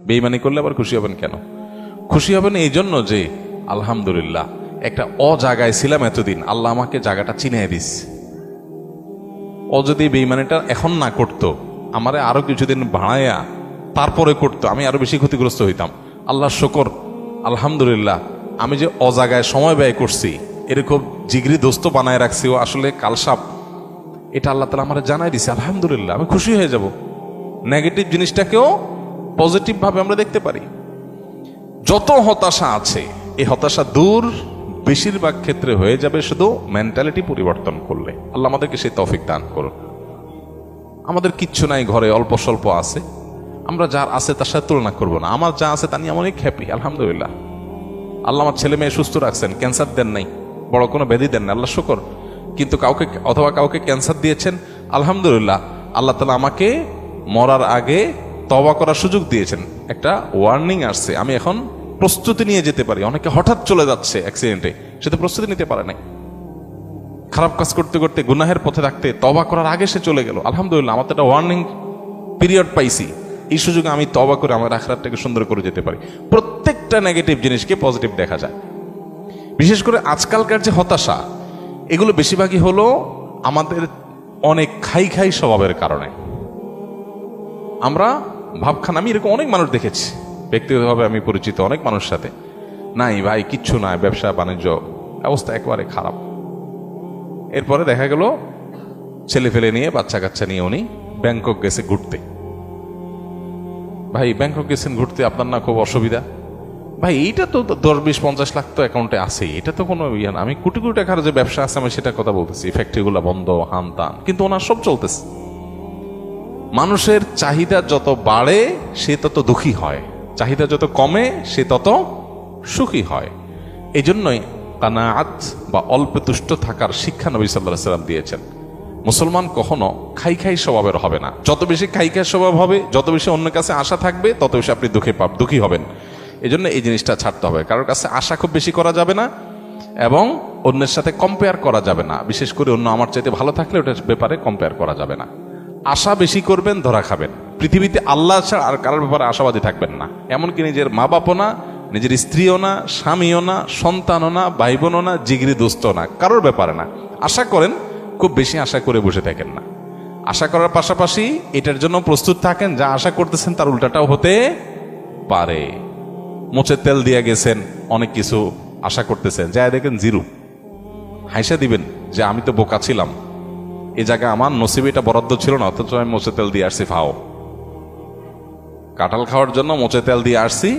বেঈমানি করলে আবার খুশি হবেন কেন? খুশি হবেন এই জন্য যে আলহামদুলিল্লাহ একটা জায়গায় ছিলাম এতদিন, আল্লাহ আমাকে জায়গাটা চিনিয়ে দিস। ও যদি বেঈমানিটা এখন না করতো, আমারে আরো কিছুদিন বাড়াইয়া তারপরে করতো, আমি আরো বেশি ক্ষতিগ্রস্ত হইতাম। আল্লাহ শুকর, আলহামদুলিল্লাহ আমি যে জায়গায় সময় ব্যয় করছি, এরকম জিগরি দোস্ত বানায় রাখছি, ও আসলে কালসাপ, এটা আল্লাহ তাআলা আমারে জানাই দিছে। আলহামদুলিল্লাহ, আমি খুশি হয়ে যাব। নেগেটিভ জিনিসটাকেও পজিটিভ ভাবে আমরা দেখতে পারি। যত হতাশা আছে, এই হতাশা দূর বেশিরভাগ ক্ষেত্রে হয়ে যাবে শুধু মেন্টালিটি পরিবর্তন করলে। আল্লাহ আমাদেরকে সেই তৌফিক দান করুন। আমাদের কিচ্ছু নাই, ঘরে অল্প স্বল্প আছে, আমরা যার আছে তার সাথে তুলনা করবো না। আমার যা আছে তা নিয়ে আমি অনেক হ্যাপি, আলহামদুলিল্লাহ। আল্লাহ আমার ছেলে মেয়ে সুস্থ রাখছেন, ক্যান্সার দেন নাই, বড় কোনো ব্যাধি দেন না, আল্লাহ শুকর। কিন্তু কাউকে ক্যান্সার দিয়েছেন, আলহামদুলিল্লাহ আল্লাহ তাআলা আমাকে মরার আগে তওবা করার সুযোগ দিয়েছেন। একটা ওয়ার্নিং আসছে, আমি এখন প্রস্তুতি নিয়ে যেতে পারি। অনেকে হঠাৎ চলে যাচ্ছে অ্যাক্সিডেন্টে, সে তো প্রস্তুতি নিতে পারে নাই। খারাপ কাজ করতে করতে গুনাহের পথে থাকতে তওবা করার আগে সে চলে গেল। আলহামদুলিল্লাহ আমার তো একটা ওয়ার্নিং পিরিয়ড পাইছি, এই সুযোগে আমি তওবা করে আমার আখিরাতটাকে সুন্দর করে যেতে পারি। প্রত্যেকটা নেগেটিভ জিনিসকে পজিটিভ দেখা যায়। বিশেষ করে আজকালকার যে হতাশা, এগুলো বেশিরভাগই হলো আমাদের অনেক খাই স্বভাবের কারণে। আমরা ভাবখান, আমি এরকম অনেক মানুষ দেখেছি ব্যক্তিগতভাবে, আমি পরিচিত অনেক মানুষের সাথে, নাই ভাই কিচ্ছু নাই, ব্যবসা বাণিজ্য অবস্থা একেবারে খারাপ। এরপরে দেখা গেল ছেলে ফেলে নিয়ে, বাচ্চা কাচ্চা নিয়ে উনি ব্যাংকক গেছে ঘুরতে। ভাই ব্যাংকক গেছেন ঘুরতে, আপনার না খুব অসুবিধা? ভাই এইটা তো 10-20-50 লাখ তো অ্যাকাউন্টে আছেই, এটা তো কোনো ইয়ে না। আমি কোটি কোটি টাকার যে ব্যবসা আছে আমি সেটা কথা বলতেছি, ফ্যাক্টরিগুলো বন্ধ, হান তান, কিন্তু ওনার সব চলতেছে। মানুষের চাহিদা যত বাড়ে সে তত দুঃখী হয়, চাহিদা যত কমে সে তত সুখী হয়। এই জন্যই কানাআত বা অল্পে তুষ্ট থাকার শিক্ষা নবী সাল্লাল্লাহু আলাইহি ওয়াসাল্লাম দিয়েছেন। মুসলমান কখনো খাই স্বভাবের হবে না। যত বেশি খাই স্বভাব হবে, যত বেশি অন্যের কাছে আশা থাকবে, তত বেশি আপনি দুঃখী হবেন। এই জন্য এই জিনিসটা ছাড়তে হবে। কারোর কাছে আশা খুব বেশি করা যাবে না এবং অন্যের সাথে কম্পেয়ার করা যাবে না। বিশেষ করে অন্য আমার চাইতে ভালো থাকলে ওটার ব্যাপারে কম্পেয়ার করা যাবে না। আশা বেশি করবেন, ধরা খাবেন। পৃথিবীতে আল্লাহ ছাড়া আর কারোর ব্যাপারে আশাবাদী থাকবেন না। এমনকি নিজের মা বাপও না, নিজের স্ত্রীও না, স্বামীও না, সন্তানও না, ভাই বোনও না, জিগরি দোস্ত না, কারোর ব্যাপারে না। আশা করেন, খুব বেশি আশা করে বসে থাকেন না। আশা করার পাশাপাশি এটার জন্য প্রস্তুত থাকেন, যা আশা করতেছেন তার উল্টাটাও হতে পারে। মোচের তেল দিয়ে গেছেন, অনেক কিছু আশা করতেছেন, যা দেখেন জিরো, হাইসা দিবেন যে আমি তো বোকা ছিলাম, এই জায়গায় আমার নসিবে এটা বরাদ্দ ছিল না, অথচ আমি মোচের তেল দিয়ে আসছি। ফাও কাঁঠাল খাওয়ার জন্য মোচের তেল দিয়ে আসছি,